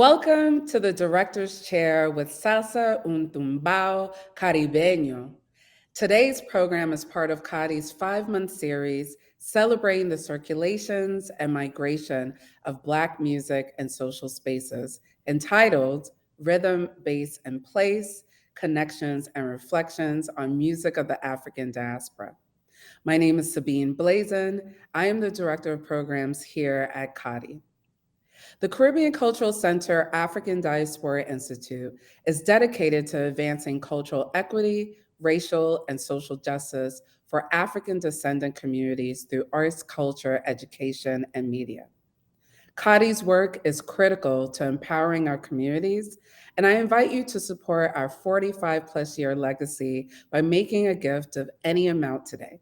Welcome to the Director's Chair with Salsa un Tumbao Caribeño. Today's program is part of CADI's 5-month series celebrating the circulations and migration of Black music and social spaces, entitled Rhythm, Bass, and Place, Connections and Reflections on Music of the African Diaspora. My name is Sabine Blazin. I am the Director of Programs here at CADI. The Caribbean Cultural Center African Diaspora Institute is dedicated to advancing cultural equity, racial, and social justice for African descendant communities through arts, culture, education, and media. CADI's work is critical to empowering our communities, and I invite you to support our 45-plus year legacy by making a gift of any amount today.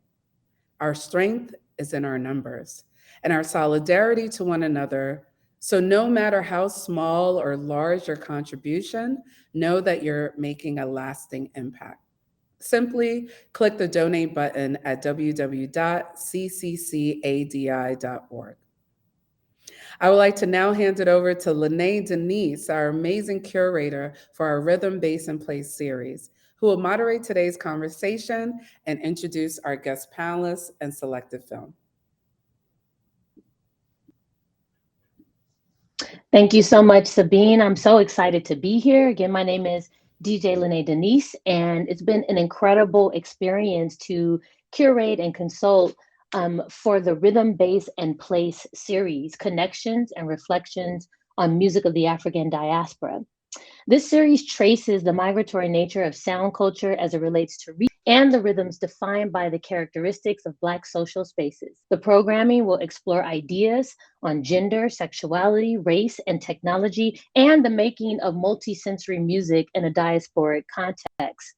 Our strength is in our numbers and our solidarity to one another. So no matter how small or large your contribution, know that you're making a lasting impact. Simply click the donate button at www.cccadi.org. I would like to now hand it over to Lene Denise, our amazing curator for our Rhythm, Bass, and Place series, who will moderate today's conversation and introduce our guest panelists and selected film. Thank you so much, Sabine. I'm so excited to be here. Again, my name is DJ Lene Denise, and it's been an incredible experience to curate and consult for the Rhythm, Bass, and Place series, Connections and Reflections on Music of the African Diaspora. This series traces the migratory nature of sound culture as it relates to and the rhythms defined by the characteristics of Black social spaces. The programming will explore ideas on gender, sexuality, race, and technology, and the making of multi-sensory music in a diasporic context.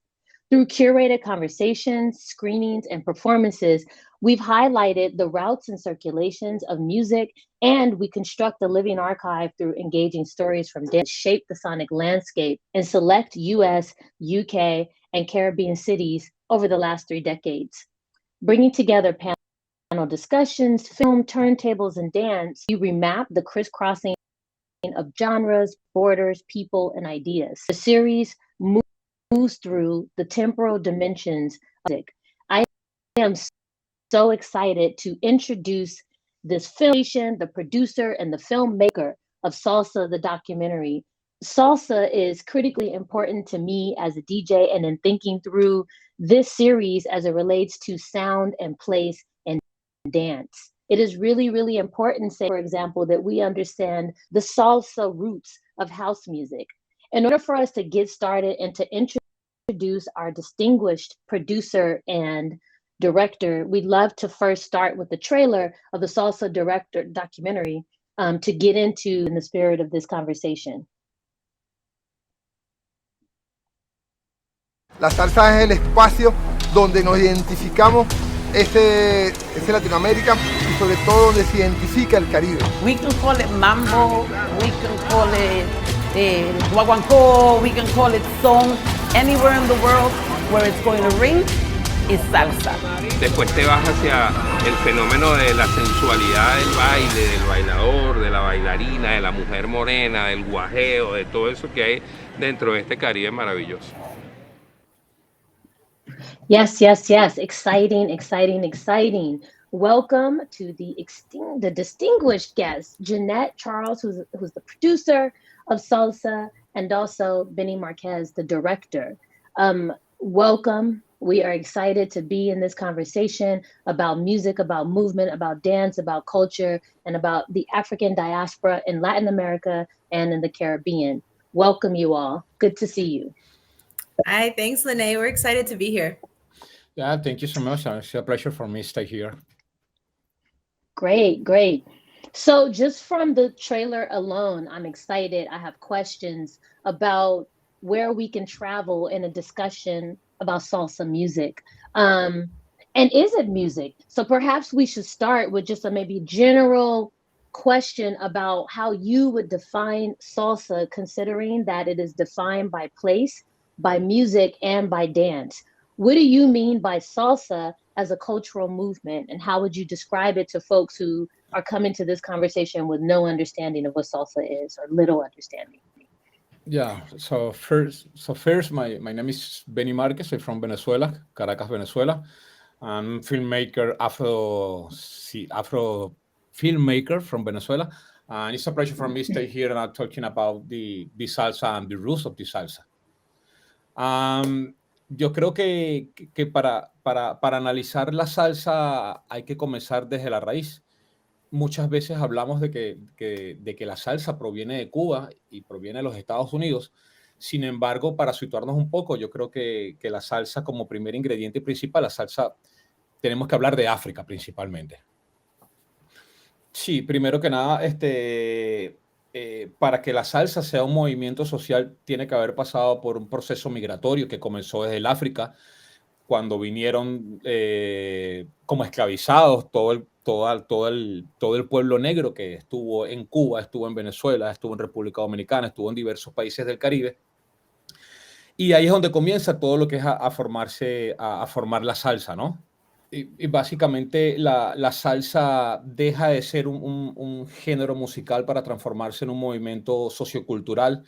Through curated conversations, screenings, and performances, we've highlighted the routes and circulations of music, and we construct a living archive through engaging stories from dance shape the sonic landscape in select US, UK, and Caribbean cities over the last 3 decades. Bringing together panel discussions, film, turntables, and dance, we remap the crisscrossing of genres, borders, people, and ideas. The series moves through the temporal dimensions of music. I am so excited to introduce this film, the producer and the filmmaker of Salsa, the documentary. Salsa is critically important to me as a DJ, and in thinking through this series as it relates to sound and place and dance. It is really, really important, say, for example, that we understand the salsa roots of house music. In order for us to get started and to introduce our distinguished producer and director, we'd love to first start with the trailer of the Salsa Director documentary to get into in the spirit of this conversation. La salsa es el espacio donde nos identificamos, ese Latinoamérica y sobre todo donde se identifica el Caribe. We can call it mambo, we can call it guaguancó, we can call it son. Anywhere in the world where it's going to ring is salsa. Después te vas hacia el fenómeno de la sensualidad del baile, del bailador, de la bailarina, de la mujer morena, del guajeo, de todo eso que hay dentro de este Caribe maravilloso. Yes, yes, yes. Exciting, exciting, exciting. Welcome to the distinguished guest, Jeanette Charles, who's the producer of Salsa, and also Beni Marquez, the director. Welcome. We are excited to be in this conversation about music, about movement, about dance, about culture, and about the African diaspora in Latin America and in the Caribbean. Welcome, you all. Good to see you. Hi, thanks, Lene. We're excited to be here. Yeah, thank you so much. It's a pleasure for me to stay here. Great, great. So just from the trailer alone, I'm excited. I have questions about where we can travel in a discussion about salsa music. And is it music? So perhaps we should start with just a maybe general question about how you would define salsa, considering that it is defined by place, by music, and by dance. What do you mean by salsa as a cultural movement, and how would you describe it to folks who are coming to this conversation with no understanding of what salsa is or little understanding. Yeah. First, my name is Beni Marquez. I'm from Venezuela, Caracas, Venezuela. I'm filmmaker, Afro filmmaker from Venezuela. And it's a pleasure for me to stay here and I'm talking about the salsa and the roots of the salsa. Yo creo que para analizar la salsa hay que comenzar desde la raíz. Muchas veces hablamos de que la salsa proviene de Cuba y proviene de los Estados Unidos. Sin embargo, para situarnos un poco, yo creo que la salsa como primer ingrediente principal, la salsa, tenemos que hablar de África principalmente. Sí, primero que nada, para que la salsa sea un movimiento social, tiene que haber pasado por un proceso migratorio que comenzó desde el África, cuando vinieron como esclavizados todo el pueblo negro que estuvo en Cuba, estuvo en Venezuela, estuvo en República Dominicana, estuvo en diversos países del Caribe. Y ahí es donde comienza todo lo que es a formar la salsa, ¿no? Y básicamente la salsa deja de ser un género musical para transformarse en un movimiento sociocultural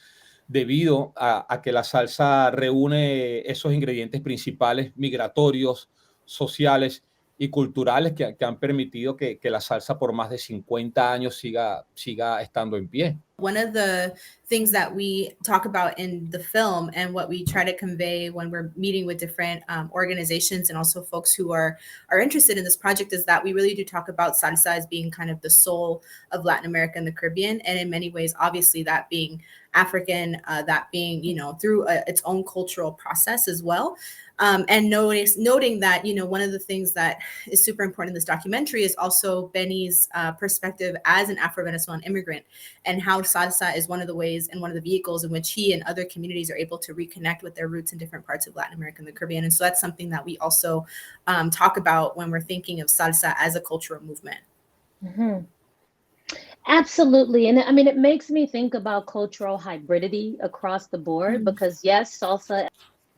debido a que la salsa reúne esos ingredientes principales migratorios, sociales y culturales que han permitido que la salsa por más de 50 años siga estando en pie. One of the things that we talk about in the film and what we try to convey when we're meeting with different organizations and also folks who are interested in this project is that we really do talk about salsa as being kind of the soul of Latin America and the Caribbean. And in many ways, obviously that being African, that being, through its own cultural process as well. And noting that, one of the things that is super important in this documentary is also Beni's perspective as an Afro-Venezuelan immigrant and how salsa is one of the ways and one of the vehicles in which he and other communities are able to reconnect with their roots in different parts of Latin America and the Caribbean. And so that's something that we also talk about when we're thinking of salsa as a cultural movement. Mm-hmm. Absolutely. And I mean, it makes me think about cultural hybridity across the board because yes, salsa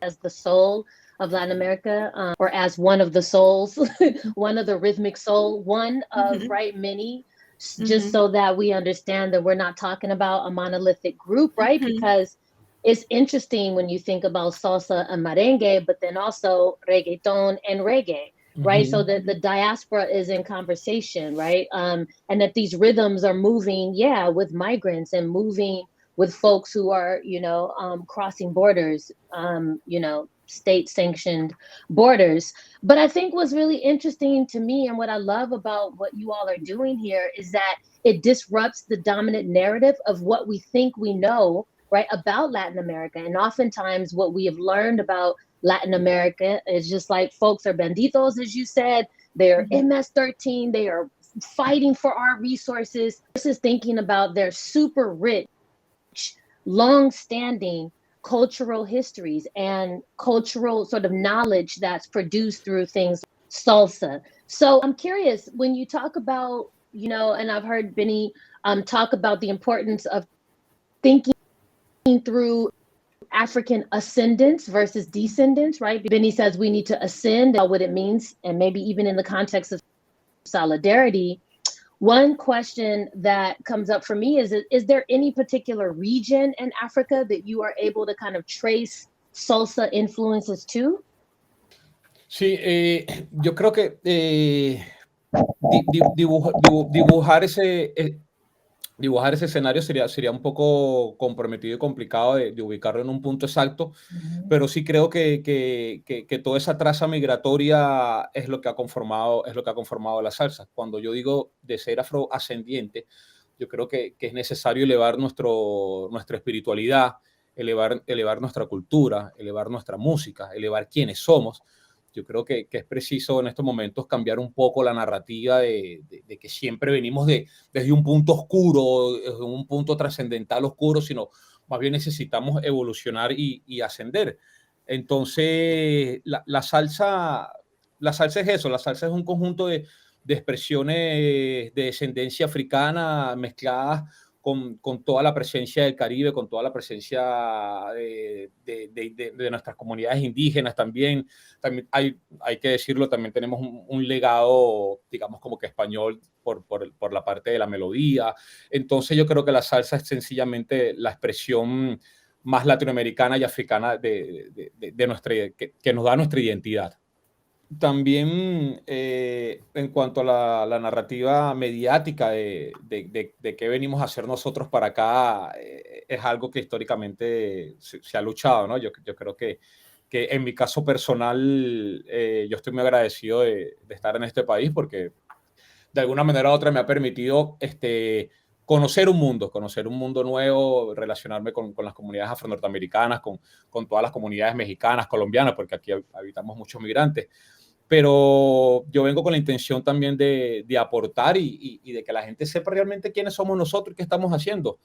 as the soul of Latin America, or as one of the souls, one of the rhythmic soul, one of many, just so that we understand that we're not talking about a monolithic group, right? Because it's interesting when you think about salsa and merengue, but then also reggaeton and reggae, right? So that the diaspora is in conversation, right? And that these rhythms are moving, with migrants and moving with folks who are, crossing borders, state-sanctioned borders. But I think what's really interesting to me and what I love about what you all are doing here is that it disrupts the dominant narrative of what we think we know, right, about Latin America. And oftentimes what we have learned about Latin America is just like folks are banditos, as you said, they're MS-13, they are fighting for our resources versus thinking about their super rich, long-standing cultural histories and cultural sort of knowledge that's produced through things like salsa. So I'm curious, when you talk about, and I've heard Beni talk about the importance of thinking through African ascendance versus descendants, right? Beni says we need to ascend, what it means, and maybe even in the context of solidarity. One question that comes up for me is there any particular region in Africa that you are able to kind of trace salsa influences to? Sí, yo creo que dibujar ese escenario sería un poco comprometido y complicado de ubicarlo en un punto exacto, pero sí creo que toda esa traza migratoria es lo que ha conformado la salsa. Cuando yo digo de ser afroascendiente, yo creo que es necesario elevar nuestra espiritualidad, elevar nuestra cultura, elevar nuestra música, elevar quiénes somos. Yo creo que es preciso en estos momentos cambiar un poco la narrativa de que siempre venimos desde un punto oscuro, desde un punto trascendental oscuro, sino más bien necesitamos evolucionar y ascender. Entonces, la salsa es eso, la salsa es un conjunto de expresiones de descendencia africana mezcladas con toda la presencia del Caribe, con toda la presencia de nuestras comunidades indígenas también. También hay que decirlo, también tenemos un legado, digamos, como que español por la parte de la melodía. Entonces yo creo que la salsa es sencillamente la expresión más latinoamericana y africana que nos da nuestra identidad. También en cuanto a la narrativa mediática de qué venimos a hacer nosotros para acá, es algo que históricamente se ha luchado, ¿no? Yo creo que en mi caso personal, yo estoy muy agradecido de estar en este país porque de alguna manera u otra me ha permitido conocer un mundo nuevo, relacionarme con las comunidades afro-norteamericanas, con todas las comunidades mexicanas, colombianas, porque aquí habitamos muchos migrantes. Pero yo vengo con la intención también de aportar y de que la gente sepa realmente quiénes somos nosotros y qué estamos haciendo,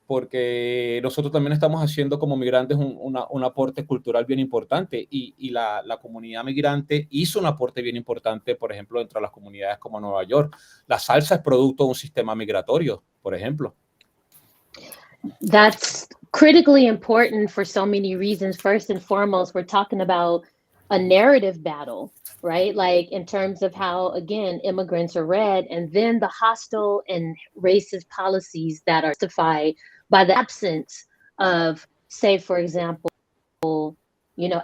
porque nosotros también estamos haciendo como migrantes un aporte cultural bien importante y la comunidad migrante hizo un aporte bien importante, por ejemplo, dentro de las comunidades como Nueva York. La salsa es producto de un sistema migratorio, por ejemplo. That's critically important for so many reasons. First and foremost, we're talking about a narrative battle, right? Like in terms of how, again, immigrants are read, and then the hostile and racist policies that are justified by the absence of, say, for example,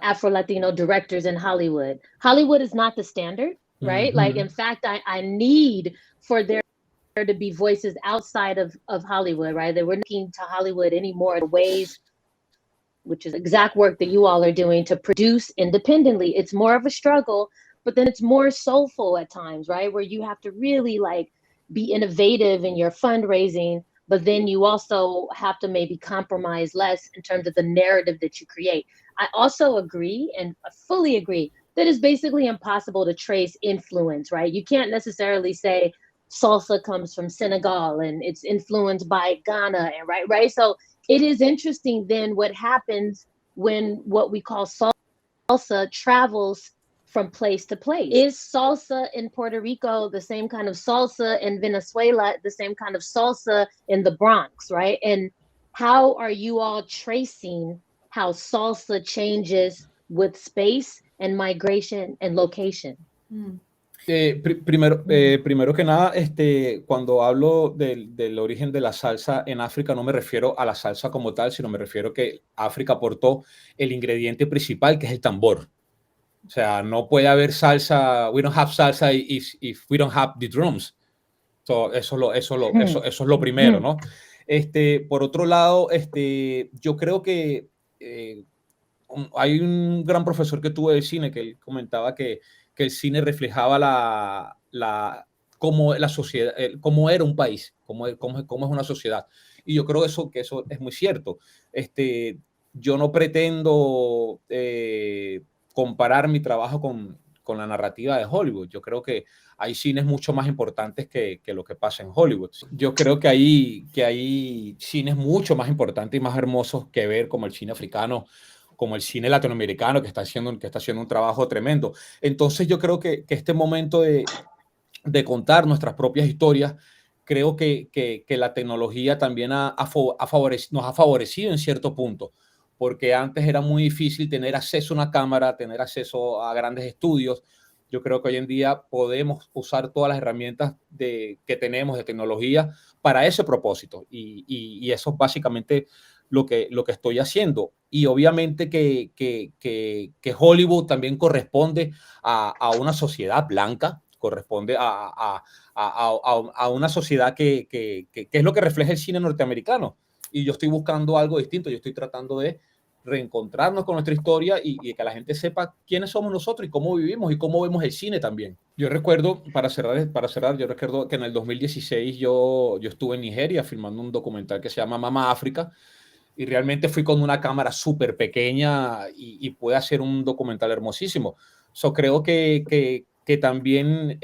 Afro-Latino directors in Hollywood. Hollywood is not the standard, right? Like, in fact, I need for there to be voices outside of Hollywood, right? That we're not looking to Hollywood anymore in ways, which is exact work that you all are doing to produce independently. It's more of a struggle, but then it's more soulful at times, right? Where you have to really like be innovative in your fundraising, but then you also have to maybe compromise less in terms of the narrative that you create. I also agree and fully agree that it's basically impossible to trace influence, right? You can't necessarily say salsa comes from Senegal and it's influenced by Ghana, and right? So it is interesting then what happens when what we call salsa travels from place to place. Is salsa in Puerto Rico the same kind of salsa in Venezuela, the same kind of salsa in the Bronx, right? And how are you all tracing how salsa changes with space and migration and location? Primero que nada, cuando hablo del origen de la salsa en África, no me refiero a la salsa como tal, sino me refiero que África aportó el ingrediente principal, que es el tambor. O sea, no puede haber salsa, we don't have salsa if we don't have the drums. So, eso es lo primero, ¿no? Por otro lado, yo creo que hay un gran profesor que tuve de cine que él comentaba que el cine reflejaba cómo la sociedad, cómo era un país, cómo es una sociedad. Y yo creo que eso es muy cierto. Yo no pretendo comparar mi trabajo con la narrativa de Hollywood. Yo creo que hay cines mucho más importantes que lo que pasa en Hollywood. Yo creo que hay cines mucho más importantes y más hermosos que ver, como el cine africano, como el cine latinoamericano, que está haciendo un trabajo tremendo. Entonces yo creo que este momento de contar nuestras propias historias, creo que la tecnología también nos ha favorecido en cierto punto, porque antes era muy difícil tener acceso a una cámara, tener acceso a grandes estudios. Yo creo que hoy en día podemos usar todas las herramientas que tenemos de tecnología para ese propósito, y eso es básicamente lo que estoy haciendo. Y obviamente que Hollywood también corresponde a una sociedad blanca, corresponde a una sociedad que es lo que refleja el cine norteamericano. Y yo estoy buscando algo distinto, yo estoy tratando de reencontrarnos con nuestra historia y que la gente sepa quiénes somos nosotros y cómo vivimos y cómo vemos el cine también. Yo recuerdo, para cerrar, yo recuerdo que en el 2016 yo estuve en Nigeria filmando un documental que se llama Mama África, y realmente fui con una cámara súper pequeña y pude hacer un documental hermosísimo. Creo que también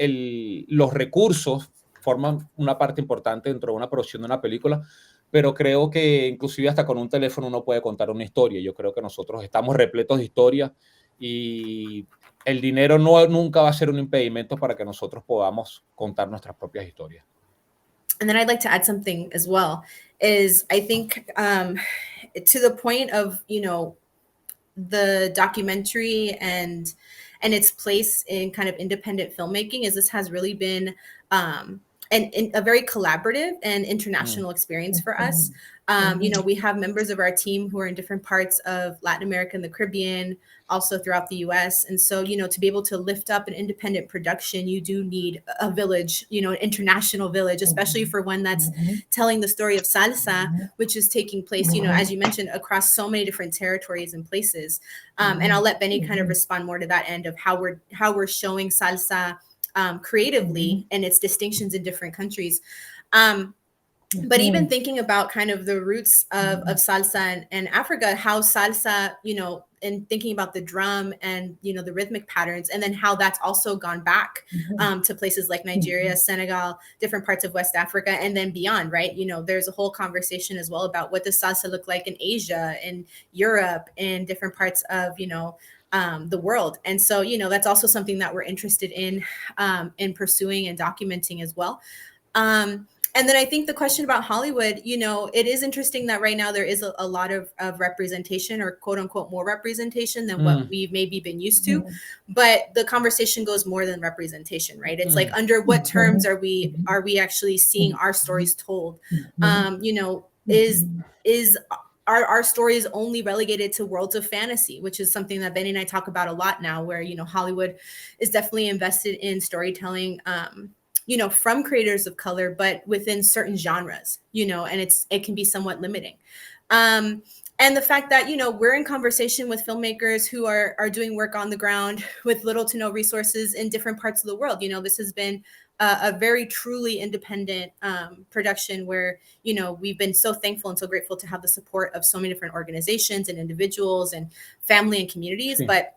los recursos forman una parte importante dentro de una producción de una película, pero creo que inclusive hasta con un teléfono uno puede contar una historia. Yo creo que nosotros estamos repletos de historia y el dinero nunca va a ser un impedimento para que nosotros podamos contar nuestras propias historias. And then I'd like to add something as well. is, I think, to the point of, you know, the documentary and its place in kind of independent filmmaking, is this has really been a very collaborative and international experience for us. You know, we have members of our team who are in different parts of Latin America and the Caribbean, also throughout the US. And so, you know, to be able to lift up an independent production, you do need a village, you know, an international village, especially for one that's telling the story of salsa, which is taking place, you know, as you mentioned, across so many different territories and places. And I'll let Beni kind of respond more to that end of how we're showing salsa creatively and its distinctions in different countries. But even thinking about kind of the roots of salsa and Africa, how salsa, you know, and thinking about the drum and, you know, the rhythmic patterns, and then how that's also gone back to places like Nigeria, Senegal, different parts of West Africa, and then beyond, right? You know, there's a whole conversation as well about what does salsa look like in Asia, in Europe, in different parts of, you know, the world. And so, you know, that's also something that we're interested in pursuing and documenting as well. And then I think the question about Hollywood, you know, it is interesting that right now there is a lot of representation, or quote unquote more representation than what we've maybe been used to. But the conversation goes more than representation, right? It's like, under what terms are we actually seeing our stories told? You know, are our stories only relegated to worlds of fantasy, which is something that Beni and I talk about a lot now, where, you know, Hollywood is definitely invested in storytelling, you know, from creators of color, but within certain genres, you know, and it can be somewhat limiting. And the fact that, you know, we're in conversation with filmmakers who are doing work on the ground with little to no resources in different parts of the world. You know, this has been a very truly independent production where, you know, we've been so thankful and so grateful to have the support of so many different organizations and individuals and family and communities. But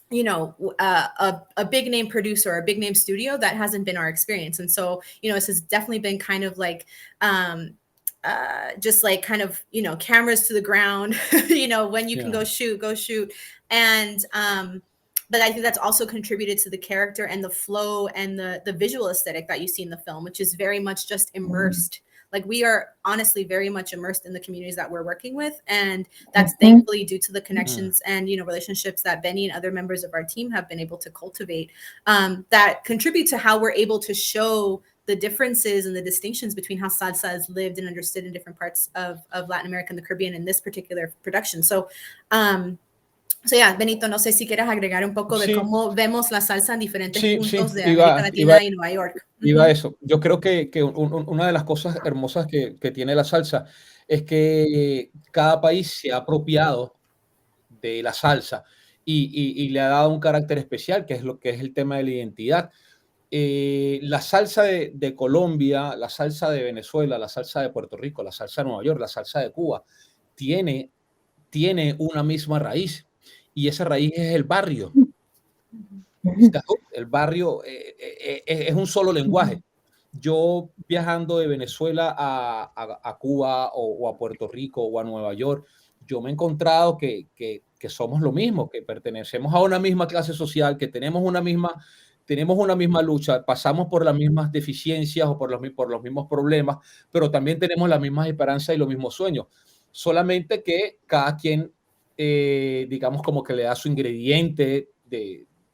you know, a big name producer or a big name studio, that hasn't been our experience. And so, you know, this has definitely been kind of like, just like kind of, you know, cameras to the ground, you know, when you can go shoot. And, but I think that's also contributed to the character and the flow and the visual aesthetic that you see in the film, which is very much just immersed. Like, we are honestly very much immersed in the communities that we're working with. And that's thankfully due to the connections and, you know, relationships that Beni and other members of our team have been able to cultivate, that contribute to how we're able to show the differences and the distinctions between how salsa is lived and understood in different parts of Latin America and the Caribbean in this particular production. So, yeah, Benito, no sé si quieres agregar un poco de cómo vemos la salsa en diferentes puntos de América Latina y Nueva York. Iba a eso. Yo creo que una de las cosas hermosas que tiene la salsa es que cada país se ha apropiado de la salsa y le ha dado un carácter especial, que es lo que es el tema de la identidad. La salsa de Colombia, la salsa de Venezuela, la salsa de Puerto Rico, la salsa de Nueva York, la salsa de Cuba, tiene una misma raíz, y esa raíz es el barrio. El barrio es un solo lenguaje. Yo, viajando de Venezuela a Cuba o a Puerto Rico o a Nueva York, yo me he encontrado que somos lo mismo, que pertenecemos a una misma clase social, que tenemos una misma lucha, pasamos por las mismas deficiencias o por los mismos problemas, pero también tenemos las mismas esperanzas y los mismos sueños. Solamente que cada quien, digamos, como que le da su ingrediente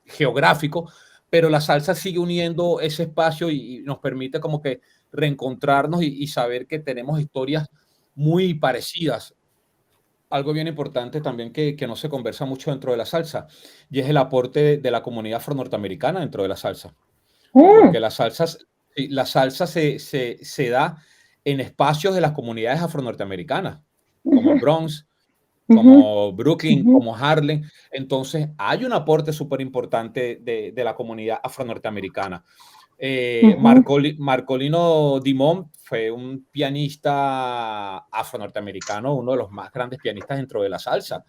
geográfico, pero la salsa sigue uniendo ese espacio y nos permite como que reencontrarnos y saber que tenemos historias muy parecidas. Algo bien importante también que no se conversa mucho dentro de la salsa, y es el aporte de la comunidad afro-norteamericana dentro de la salsa. Porque la salsa se da en espacios de las comunidades afro-norteamericanas, como el Bronx, como Brooklyn, como Harlem. Entonces hay un aporte súper importante de la comunidad afro-norteamericana. Marcolino Dimond fue un pianista afro-norteamericano, uno de los más grandes pianistas dentro de la salsa.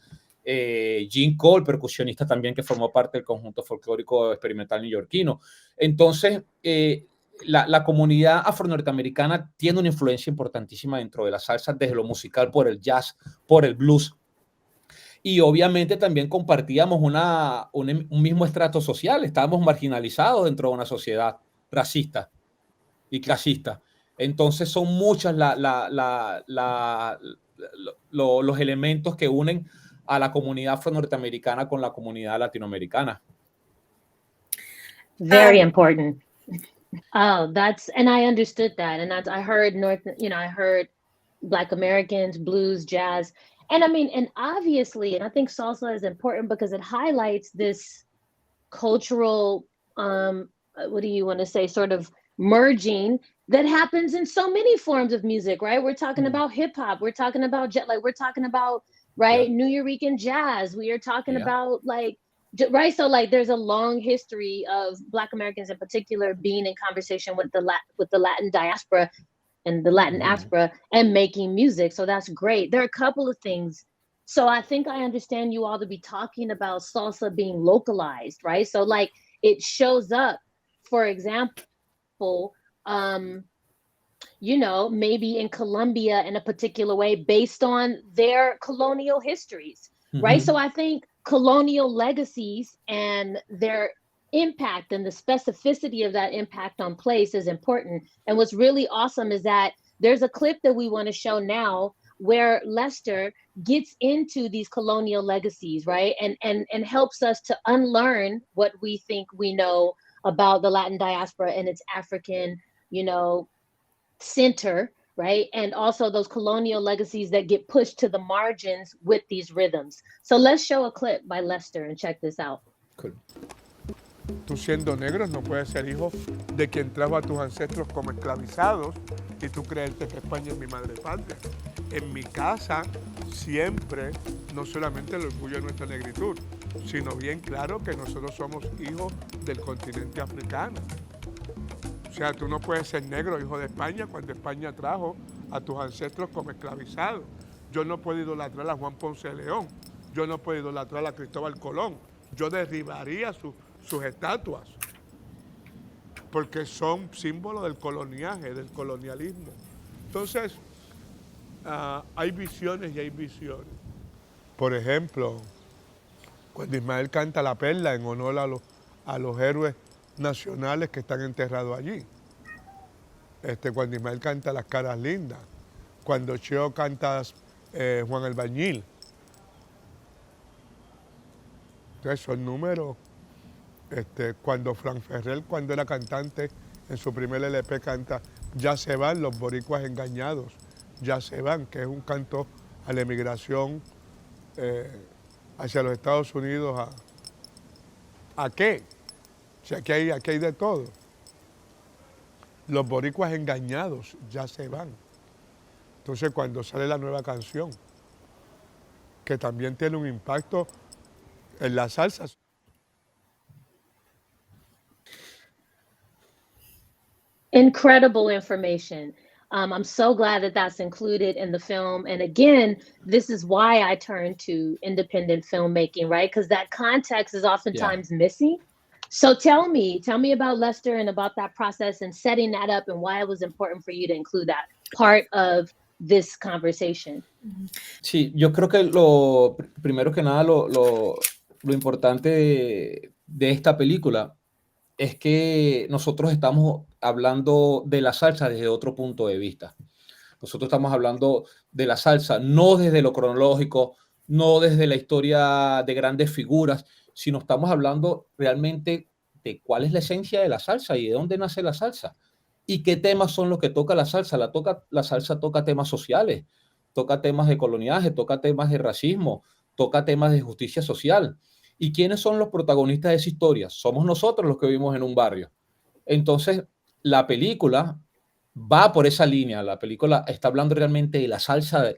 Gene Cole, percusionista también, que formó parte del conjunto folclórico experimental neoyorquino. Entonces, la comunidad afro-norteamericana tiene una influencia importantísima dentro de la salsa, desde lo musical, por el jazz, por el blues. Y obviamente también compartíamos un mismo estrato social, estábamos marginalizados dentro de una sociedad racista y clasista. Entonces son muchas los elementos que unen a la comunidad afro-norteamericana con la comunidad latinoamericana. Very important. Oh, and I understood that. And I heard I heard Black Americans, blues, jazz. And I mean, and obviously, and I think salsa is important because it highlights this cultural, what do you want to say, sort of merging that happens in so many forms of music, right? We're talking about hip hop, we're talking about we're talking about, right, New Yorican jazz, we are talking about like, right? So like there's a long history of Black Americans in particular being in conversation with the Latin diaspora and the Latin diaspora and making music. So that's great. There are a couple of things. So I think I understand you all to be talking about salsa being localized, right? So like it shows up, for example, maybe in Colombia in a particular way based on their colonial histories, right? So I think colonial legacies and their impact and the specificity of that impact on place is important. And what's really awesome is that there's a clip that we want to show now where Lester gets into these colonial legacies, right? And helps us to unlearn what we think we know about the Latin diaspora and its African, center, right? And also those colonial legacies that get pushed to the margins with these rhythms. So let's show a clip by Lester and check this out. Cool. Tú siendo negro no puedes ser hijo de quien trajo a tus ancestros como esclavizados y tú creerte que España es mi madre patria. En mi casa siempre, no solamente el orgullo de nuestra negritud, sino bien claro que nosotros somos hijos del continente africano. O sea, tú no puedes ser negro, hijo de España, cuando España trajo a tus ancestros como esclavizados. Yo no puedo idolatrar a Juan Ponce de León, yo no puedo idolatrar a Cristóbal Colón, yo derribaría sus estatuas, porque son símbolos del coloniaje, del colonialismo. Entonces, hay visiones y hay visiones. Por ejemplo, cuando Ismael canta La Perla en honor a los héroes nacionales que están enterrados allí. Cuando Ismael canta Las Caras Lindas, cuando Cheo canta Juan Albañil. Entonces son números. Cuando Fran Ferrer, cuando era cantante, en su primer LP canta Ya se van los boricuas engañados, ya se van, que es un canto a la emigración hacia los Estados Unidos. ¿A qué? O sea, aquí hay de todo. Los boricuas engañados ya se van. Entonces cuando sale la nueva canción, que también tiene un impacto en las salsas. Incredible information. I'm so glad that that's included in the film. And again, this is why I turn to independent filmmaking, right? Because that context is oftentimes missing. So tell me about Lester and about that process and setting that up and why it was important for you to include that part of this conversation. Sí, yo creo que primero que nada, lo importante de esta película es que nosotros estamos hablando de la salsa desde otro punto de vista. Nosotros estamos hablando de la salsa no desde lo cronológico, no desde la historia de grandes figuras, sino estamos hablando realmente de cuál es la esencia de la salsa y de dónde nace la salsa y qué temas son los que toca la salsa. La salsa toca temas sociales, toca temas de coloniaje, toca temas de racismo, toca temas de justicia social. ¿Y quiénes son los protagonistas de esa historia? Somos nosotros los que vivimos en un barrio. Entonces, la película va por esa línea. La película está hablando realmente de la salsa,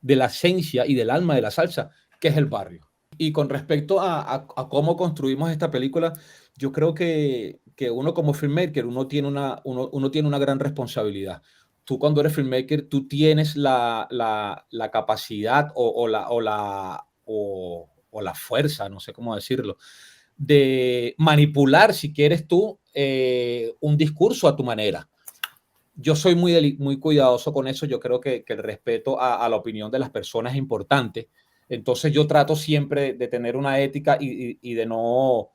de la esencia y del alma de la salsa, que es el barrio. Y con respecto a cómo construimos esta película, yo creo que uno como filmmaker, uno tiene una gran responsabilidad. Tú cuando eres filmmaker, tú tienes la capacidad o la fuerza, no sé cómo decirlo, de manipular, si quieres tú, un discurso a tu manera. Yo soy muy cuidadoso con eso. Yo creo que el respeto a la opinión de las personas es importante. Entonces yo trato siempre de tener una ética y de no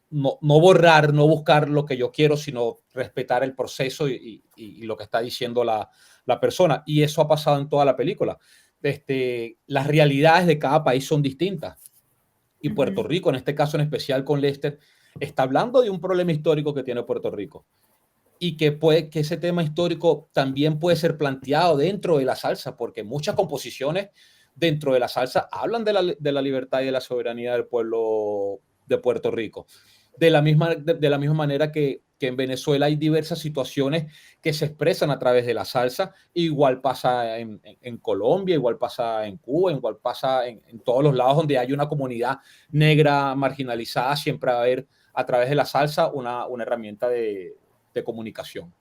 no borrar, no buscar lo que yo quiero, sino respetar el proceso y lo que está diciendo la persona. Y eso ha pasado en toda la película. Las realidades de cada país son distintas. Y Puerto Rico, en este caso en especial con Lester, está hablando de un problema histórico que tiene Puerto Rico. Y que ese tema histórico también puede ser planteado dentro de la salsa, porque muchas composiciones dentro de la salsa hablan de la libertad y de la soberanía del pueblo de Puerto Rico. De la misma manera que en Venezuela hay diversas situaciones que se expresan a través de la salsa, igual pasa en Colombia, igual pasa en Cuba, igual pasa en todos los lados donde hay una comunidad negra marginalizada, siempre va a haber a través de la salsa una herramienta de comunicación.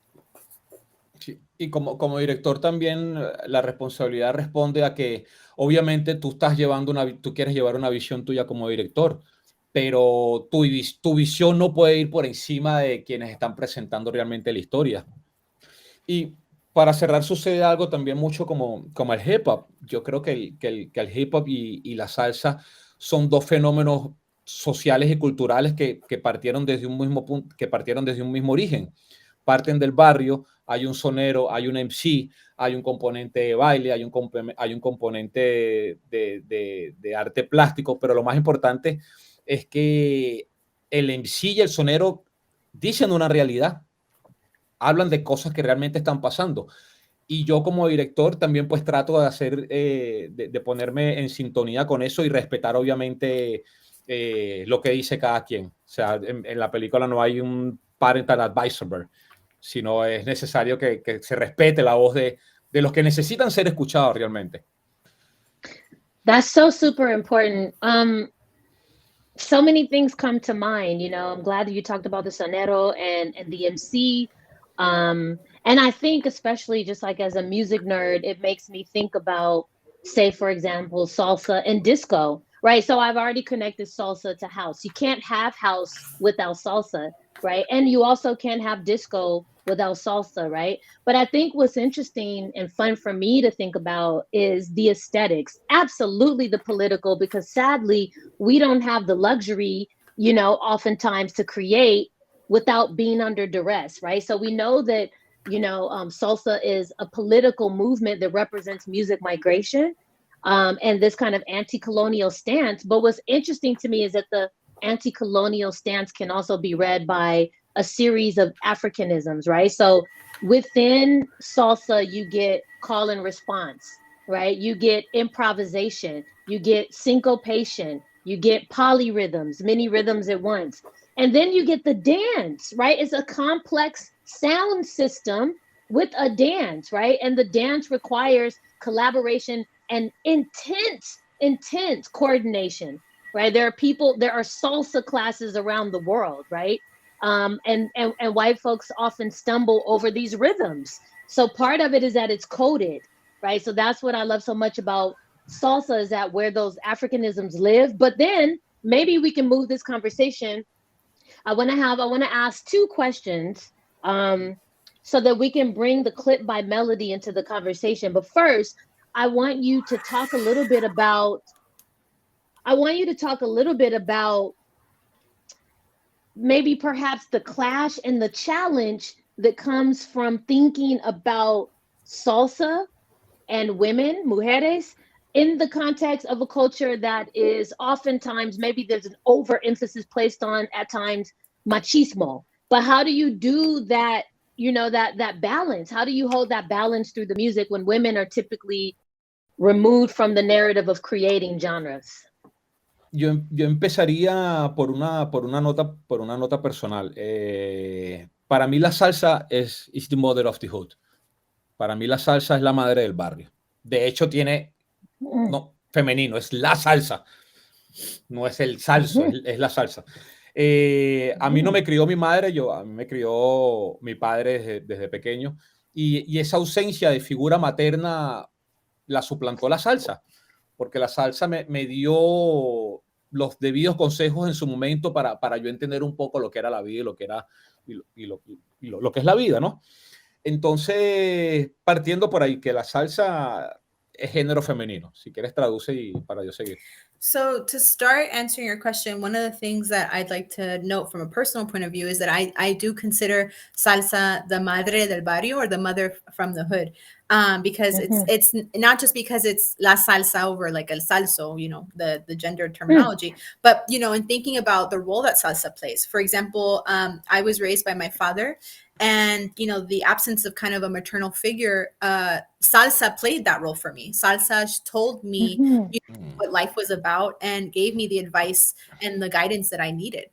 Sí. Y como director también la responsabilidad responde a que obviamente tú quieres llevar una visión tuya como director, pero tu visión no puede ir por encima de quienes están presentando realmente la historia. Y para cerrar, sucede algo también mucho como el hip hop. Yo creo que el hip hop y la salsa son dos fenómenos sociales y culturales que partieron desde un mismo punto, que partieron desde un mismo origen. Parten del barrio, hay un sonero, hay un MC, hay un componente de baile, hay un componente de arte plástico, pero lo más importante es que el MC y el sonero dicen una realidad, hablan de cosas que realmente están pasando. Y yo como director también pues trato de hacer, de ponerme en sintonía con eso y respetar obviamente lo que dice cada quien. O sea, en la película no hay un parental advisor, sino es necesario que se respete la voz de los que necesitan ser escuchados realmente. That's so super important. So many things come to mind. You know, I'm glad that you talked about the sonero and the MC. And I think, especially just like as a music nerd, it makes me think about, say, for example, salsa and disco, right? So I've already connected salsa to house. You can't have house without salsa, right? And you also can't have disco without salsa, right? But I think what's interesting and fun for me to think about is the aesthetics. Absolutely the political, because sadly, we don't have the luxury, you know, oftentimes to create without being under duress, right? So we know that, you know, salsa is a political movement that represents music migration and this kind of anti-colonial stance. But what's interesting to me is that the anti-colonial stance can also be read by a series of Africanisms, right? So within salsa, you get call and response, right? You get improvisation, you get syncopation, you get polyrhythms, many rhythms at once. And then you get the dance, right? It's a complex sound system with a dance, right? And the dance requires collaboration and intense coordination, right? There are salsa classes around the world, right? And white folks often stumble over these rhythms. So part of it is that it's coded, right? So that's what I love so much about salsa, is that where those Africanisms live. But then maybe we can move this conversation. I want to ask two questions so that we can bring the clip by melody into the conversation. But first, I want you to talk a little bit about maybe perhaps the clash and the challenge that comes from thinking about salsa and women, mujeres, in the context of a culture that is oftentimes, maybe there's an overemphasis placed on at times machismo. But how do you do that, you know, that balance? How do you hold that balance through the music when women are typically removed from the narrative of creating genres? Yo empezaría por una nota personal. Para mí la salsa is the mother of the hood. Para mí la salsa es la madre del barrio. De hecho tiene, no, femenino, es la salsa. No es el salso, es la salsa. A mí no me crió mi madre, a mí me crió mi padre desde pequeño. Y esa ausencia de figura materna la suplantó la salsa. Porque la salsa me dio los debidos consejos en su momento para yo entender un poco lo que era la vida y lo que era lo que es la vida, ¿no? Entonces, partiendo por ahí, que la salsa es género femenino. Si quieres traduce y para yo seguir. So to start answering your question, one of the things that I'd like to note from a personal point of view is that I do consider salsa the madre del barrio, or the mother from the hood, because it's not just because it's la salsa over like el salso, the gender terminology, but in thinking about the role that salsa plays. For example, I was raised by my father, and the absence of kind of a maternal figure, salsa played that role for me. Salsa told me what life was about and gave me the advice and the guidance that I needed.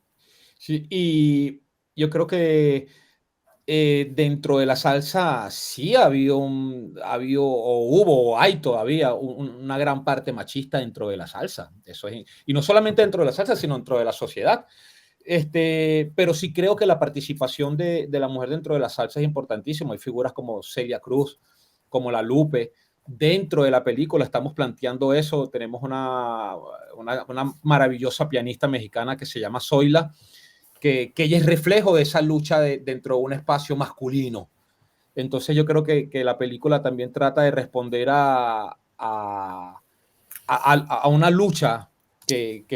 Sí, y yo creo que dentro de la salsa sí o hubo, o hay todavía una gran parte machista dentro de la salsa. Eso es, y no solamente dentro de la salsa, sino dentro de la sociedad. Pero sí creo que la participación de la mujer dentro de la salsa es importantísima. Hay figuras como Celia Cruz, como la Lupe. Dentro de la película estamos planteando eso. Tenemos una maravillosa pianista mexicana que se llama Zoila, que ella es reflejo de esa lucha dentro de un espacio masculino. Entonces yo creo que la película también trata de responder a una lucha que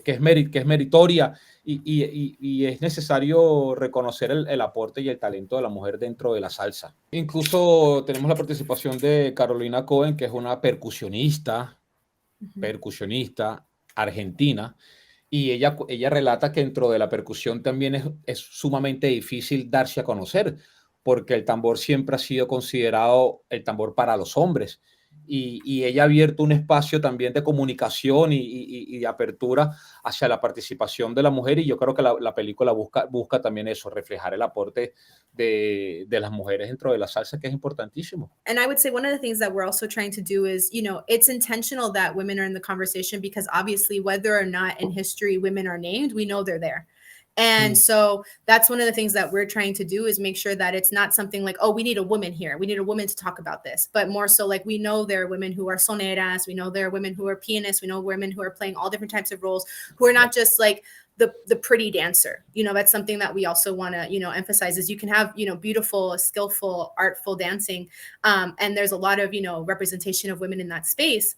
es meritoria, y es necesario reconocer el aporte y el talento de la mujer dentro de la salsa. Incluso tenemos la participación de Carolina Cohen, que es una percusionista argentina, y ella relata que dentro de la percusión también es sumamente difícil darse a conocer, porque el tambor siempre ha sido considerado el tambor para los hombres. Y ella ha abierto un espacio también de comunicación y de apertura hacia la participación de la mujer, y yo creo que la película busca también eso, reflejar el aporte de las mujeres dentro de la salsa, que es importantísimo. And I would say one of the things that we're also trying to do is, it's intentional that women are in the conversation, because obviously whether or not in history women are named, we know they're there. And so that's one of the things that we're trying to do, is make sure that it's not something like, oh, we need a woman here, we need a woman to talk about this, but more so like, we know there are women who are soneras, we know there are women who are pianists, we know women who are playing all different types of roles, who are not just like the pretty dancer. That's something that we also want to emphasize, is you can have beautiful, skillful, artful dancing, and there's a lot of representation of women in that space.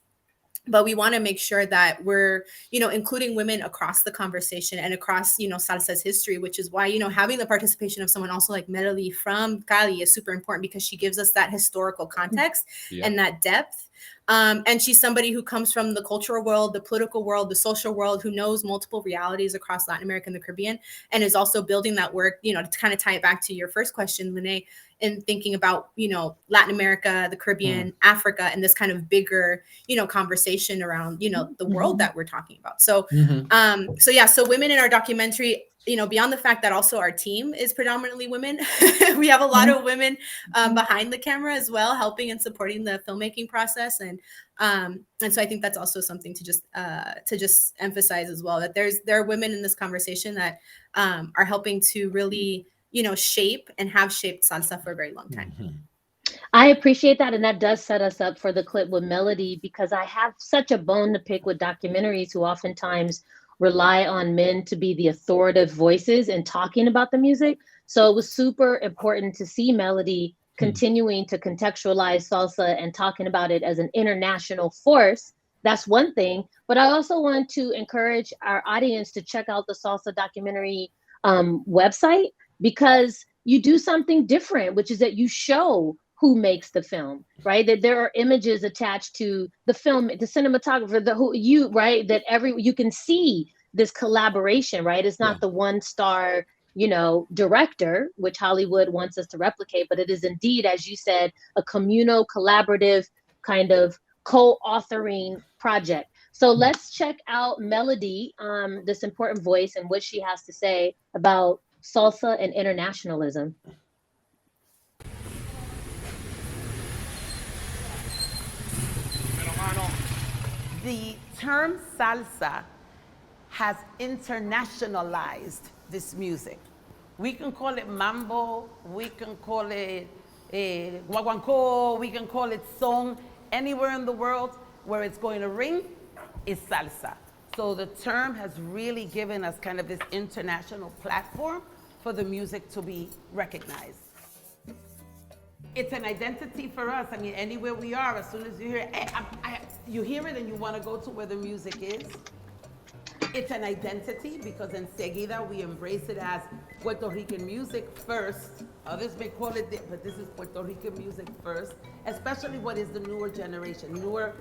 But we want to make sure that we're, including women across the conversation and across, salsa's history, which is why, having the participation of someone also like Melody from Cali is super important, because she gives us that historical context and that depth. And she's somebody who comes from the cultural world, the political world, the social world, who knows multiple realities across Latin America and the Caribbean, and is also building that work, to kind of tie it back to your first question, Lene, in thinking about, Latin America, the Caribbean, Africa, and this kind of bigger, conversation around, the world that we're talking about. So, so women in our documentary, beyond the fact that also our team is predominantly women, we have a lot of women behind the camera as well, helping and supporting the filmmaking process. And so I think that's also something to just emphasize as well, that there are women in this conversation that are helping to really, shape and have shaped salsa for a very long time. I appreciate that. And that does set us up for the clip with Melody, because I have such a bone to pick with documentaries who oftentimes rely on men to be the authoritative voices in talking about the music. So it was super important to see Melody continuing to contextualize salsa and talking about it as an international force. That's one thing. But I also want to encourage our audience to check out the Salsa documentary website, because you do something different, which is that you show who makes the film, right? That there are images attached to the film, the cinematographer, that you can see this collaboration, right? It's not the one star, director, which Hollywood wants us to replicate, but it is indeed, as you said, a communal, collaborative kind of co-authoring project. So let's check out Melody, this important voice, and what she has to say about salsa and internationalism. The term salsa has internationalized this music. We can call it mambo, we can call it guaguancó, we can call it son. Anywhere in the world where it's going to ring is salsa. So the term has really given us kind of this international platform for the music to be recognized. It's an identity for us. I mean, anywhere we are, as soon as you hear, hey, you hear it and you want to go to where the music is. It's an identity because enseguida we embrace it as Puerto Rican music first. Others may call it, but this is Puerto Rican music first, especially what is the newer generation, newer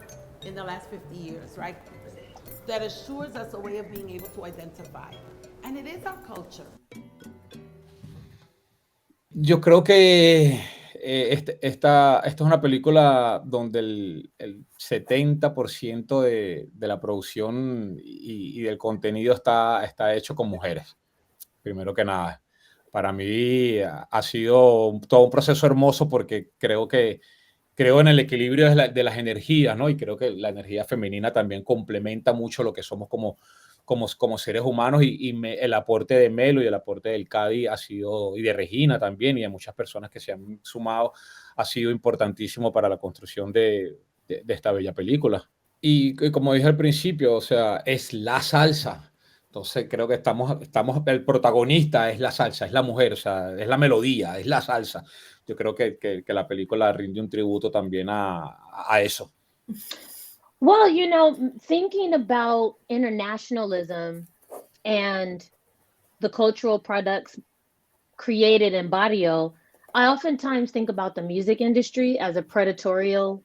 in the last 50 years, right? That assures us a way of being able to identify. And it is our culture. Yo creo que esta es una película donde el 70% de la producción y del contenido está hecho con mujeres, primero que nada. Para mí ha sido todo un proceso hermoso porque creo en el equilibrio de las energías, ¿no? Y creo que la energía femenina también complementa mucho lo que somos como seres humanos el aporte de Melo y el aporte del Cadi ha sido, y de Regina también, y de muchas personas que se han sumado, ha sido importantísimo para la construcción de esta bella película. Y como dije al principio, o sea, es la salsa. Entonces creo que el protagonista es la salsa, es la mujer, o sea, es la melodía, es la salsa. Yo creo que la película rinde un tributo también a eso. Well, you know, thinking about internationalism and the cultural products created in Barrio, I oftentimes think about the music industry as a predatorial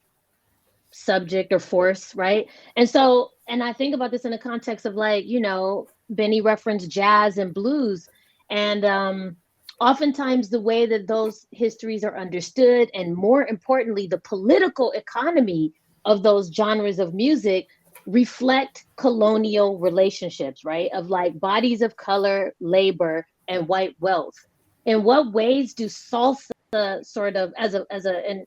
subject or force, right? And I think about this in the context of, like, you know, Beni referenced jazz and blues. And oftentimes the way that those histories are understood, and more importantly, the political economy of those genres of music reflect colonial relationships, right? Of like bodies of color, labor, and white wealth. In what ways do salsa sort of and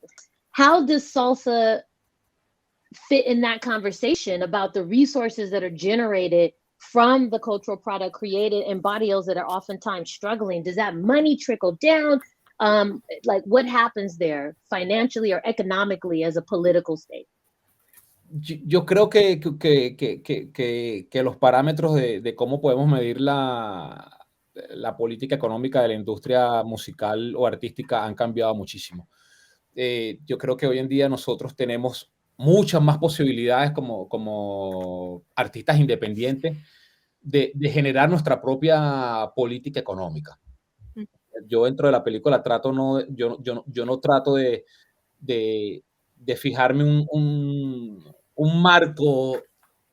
how does salsa fit in that conversation about the resources that are generated from the cultural product created in barrios that are oftentimes struggling? Does that money trickle down? Like, what happens there financially or economically as a political state? Yo creo que los parámetros de cómo podemos medir la política económica de la industria musical o artística han cambiado muchísimo. Yo creo que hoy en día nosotros tenemos muchas más posibilidades como artistas independientes de generar nuestra propia política económica. Yo dentro de la película yo no trato de fijarme un marco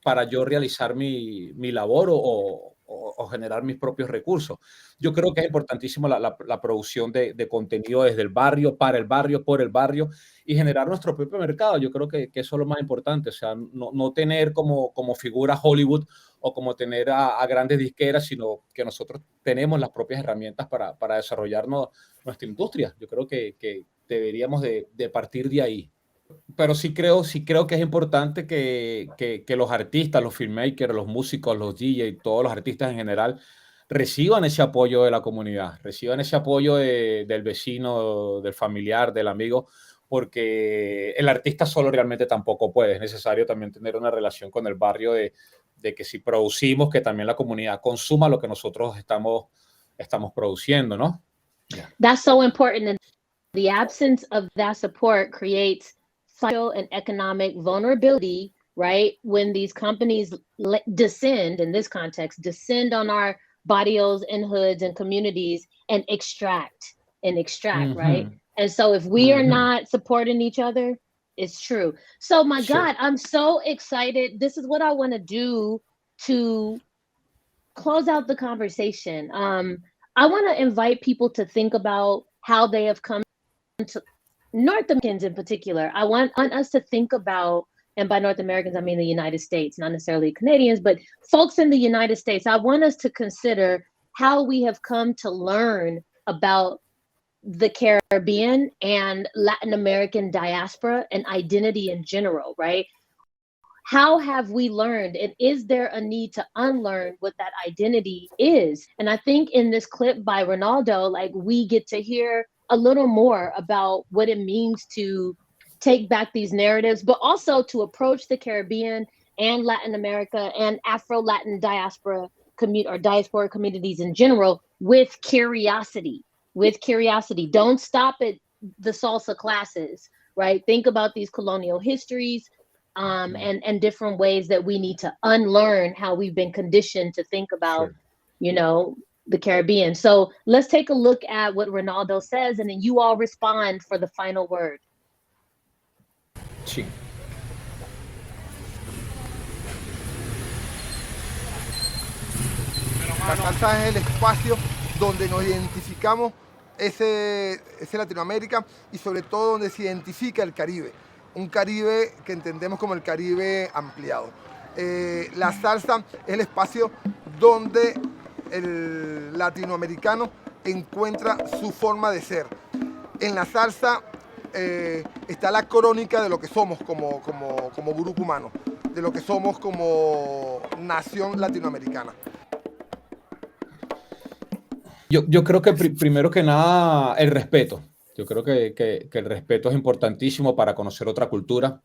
para yo realizar mi labor o generar mis propios recursos. Yo creo que es importantísimo la producción de contenido desde el barrio, para el barrio, por el barrio, y generar nuestro propio mercado. Yo creo que eso es lo más importante, o sea, no tener como figura Hollywood o como tener a grandes disqueras, sino que nosotros tenemos las propias herramientas para desarrollar nuestra industria. Yo creo que deberíamos de partir de ahí. Pero sí creo que es importante que los artistas, los filmmakers, los músicos, los DJs, todos los artistas en general reciban ese apoyo de la comunidad, reciban ese apoyo del vecino, del familiar, del amigo, porque el artista solo realmente tampoco puede. Es necesario también tener una relación con el barrio de que si producimos, que también la comunidad consuma lo que nosotros estamos produciendo, ¿no? Yeah. That's so important. And the absence of that support creates financial and economic vulnerability, right? When these companies descend, in this context, descend on our barrios and hoods and communities and extract, mm-hmm. right? And so if we are not supporting each other, it's true. So my God, I'm so excited. This is what I want to do to close out the conversation. I want to invite people to think about how they have come to North Americans in particular. I want us to think about, and by North Americans, I mean the United States, not necessarily Canadians, but folks in the United States. I want us to consider how we have come to learn about the Caribbean and Latin American diaspora and identity in general, right? How have we learned, and is there a need to unlearn what that identity is? And I think in this clip by Ronaldo, like, we get to hear a little more about what it means to take back these narratives, but also to approach the Caribbean and Latin America and Afro-Latin diaspora communities in general with curiosity. Don't stop at the salsa classes, right? Think about these colonial histories, and different ways that we need to unlearn how we've been conditioned to think about, the Caribbean. So let's take a look at what Ronaldo says, and then you all respond for the final word. Sí. La salsa es el espacio donde nos identificamos ese Latinoamérica y sobre todo donde se identifica el Caribe. Un Caribe que entendemos como el Caribe ampliado. La salsa es el espacio donde el latinoamericano encuentra su forma de ser. En la salsa está la crónica de lo que somos como grupo humano, de lo que somos como nación latinoamericana. Yo creo que primero que nada el respeto. Yo creo que el respeto es importantísimo para conocer otra cultura.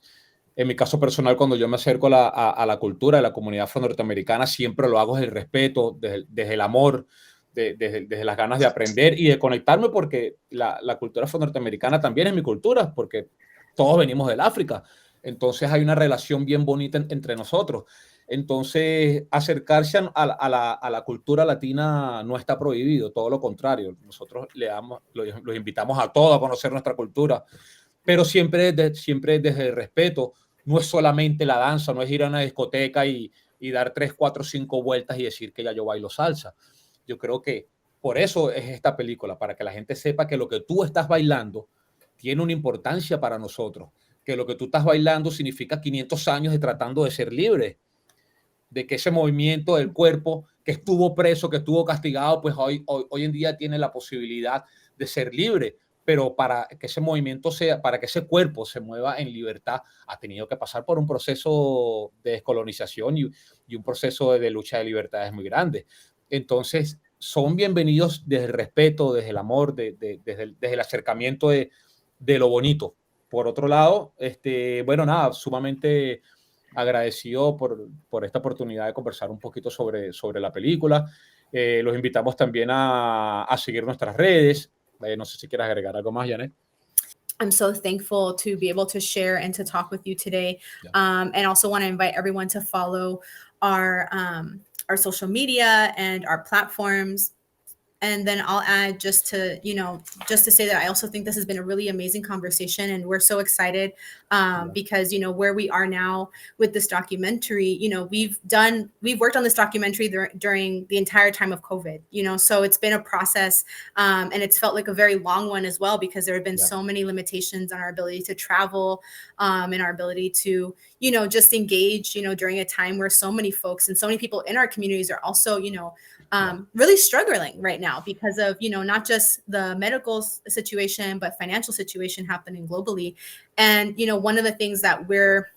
En mi caso personal, cuando yo me acerco a la cultura de la comunidad afro-norteamericana, siempre lo hago desde el respeto, desde el amor, desde las ganas de aprender y de conectarme, porque la cultura afro-norteamericana también es mi cultura, porque todos venimos del África. Entonces hay una relación bien bonita entre nosotros. Entonces, acercarse a la cultura latina no está prohibido, todo lo contrario. Nosotros los invitamos a todos a conocer nuestra cultura, pero siempre desde el respeto. No es solamente la danza, no es ir a una discoteca y dar 3, 4, 5 vueltas y decir que ya yo bailo salsa. Yo creo que por eso es esta película, para que la gente sepa que lo que tú estás bailando tiene una importancia para nosotros, que lo que tú estás bailando significa 500 años de tratando de ser libre, de que ese movimiento del cuerpo que estuvo preso, que estuvo castigado, pues hoy en día tiene la posibilidad de ser libre. Pero para que ese movimiento para que ese cuerpo se mueva en libertad, ha tenido que pasar por un proceso de descolonización y un proceso de lucha de libertades muy grande. Entonces, son bienvenidos desde el respeto, desde el amor, desde el acercamiento de lo bonito. Por otro lado, bueno, nada, sumamente agradecido por esta oportunidad de conversar un poquito sobre la película. Los invitamos también a seguir nuestras redes. No sé si quieres agregar algo más, Jeanette. I'm so thankful to be able to share and to talk with you today. Yeah. And also want to invite everyone to follow our social media and our platforms. And then I'll add just to say that I also think this has been a really amazing conversation, and we're so excited because, where we are now with this documentary, we've worked on this documentary during the entire time of COVID, so it's been a process, and it's felt like a very long one as well, because there have been so many limitations on our ability to travel, and our ability to, just engage, during a time where so many folks and so many people in our communities are also, really struggling right now because of, not just the medical situation, but financial situation happening globally. And, one of the things that we're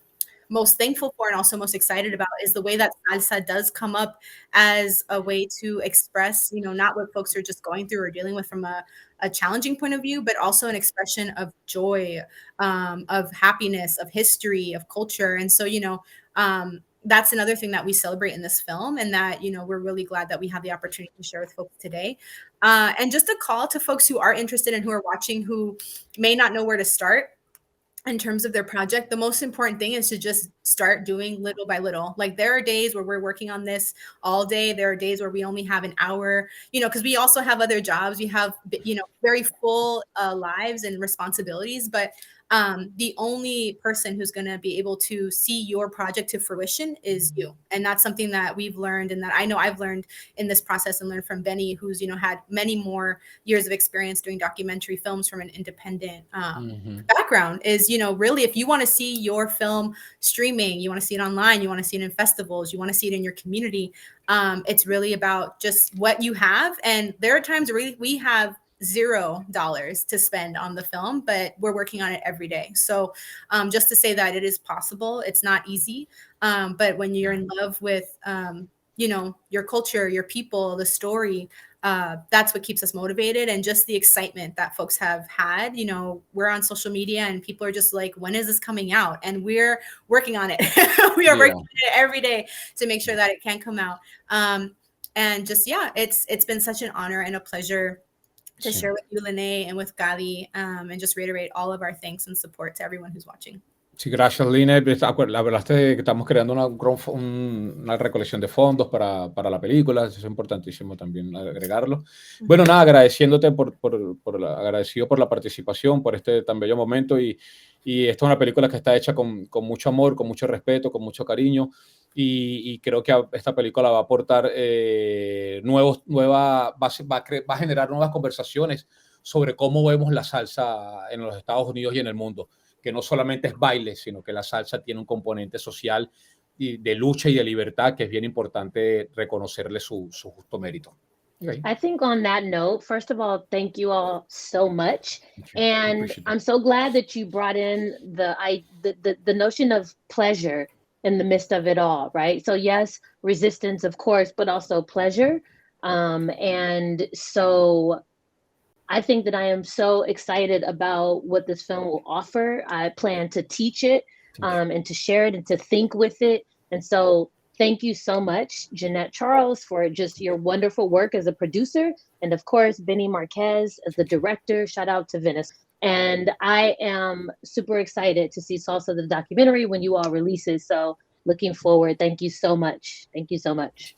most thankful for and also most excited about is the way that salsa does come up as a way to express, not what folks are just going through or dealing with from a challenging point of view, but also an expression of joy, of happiness, of history, of culture. And so, that's another thing that we celebrate in this film, and that, we're really glad that we have the opportunity to share with folks today. And just a call to folks who are interested and who are watching, who may not know where to start in terms of their project. The most important thing is to just start doing little by little. Like, there are days where we're working on this all day. There are days where we only have an hour, because we also have other jobs. We have, very full lives and responsibilities, but the only person who's going to be able to see your project to fruition is you. And that's something that we've learned, and that I know I've learned in this process, and learned from Beni, who's, had many more years of experience doing documentary films from an independent background, is, really, if you want to see your film streaming, you want to see it online, you want to see it in festivals, you want to see it in your community, it's really about just what you have. And there are times where we have $0 to spend on the film, but we're working on it every day. So just to say that it is possible, it's not easy. But when you're in love with, your culture, your people, the story, that's what keeps us motivated. And just the excitement that folks have had, we're on social media and people are just like, when is this coming out? And we're working on it. We are working on it every day to make sure that it can come out. And just, it's been such an honor and a pleasure to share with you, Lene, and with Gabi, and just reiterate all of our thanks and support to everyone who's watching. Sí, gracias, Line. La verdad es que estamos creando una recolección de fondos para la película. Eso es importantísimo también agregarlo. Bueno, nada, agradeciéndote agradecido por la participación, por este tan bello momento. Y esta es una película que está hecha con mucho amor, con mucho respeto, con mucho cariño. Y creo que esta película va a aportar va a generar nuevas conversaciones sobre cómo vemos la salsa en los Estados Unidos y en el mundo, que no solamente es baile, sino que la salsa tiene un componente social y de lucha y de libertad que es bien importante reconocerle su justo mérito. Okay. I think on that note, first of all, thank you all so much. And I'm so glad that you brought in the notion of pleasure in the midst of it all, right? So yes, resistance, of course, but also pleasure. And so I think that I am so excited about what this film will offer. I plan to teach it and to share it and to think with it. And so thank you so much, Jeanette Charles, for just your wonderful work as a producer. And of course, Beni Marquez as the director. Shout out to Venice. And I am super excited to see Salsa the documentary when you all release it. So looking forward. Thank you so much. Thank you so much.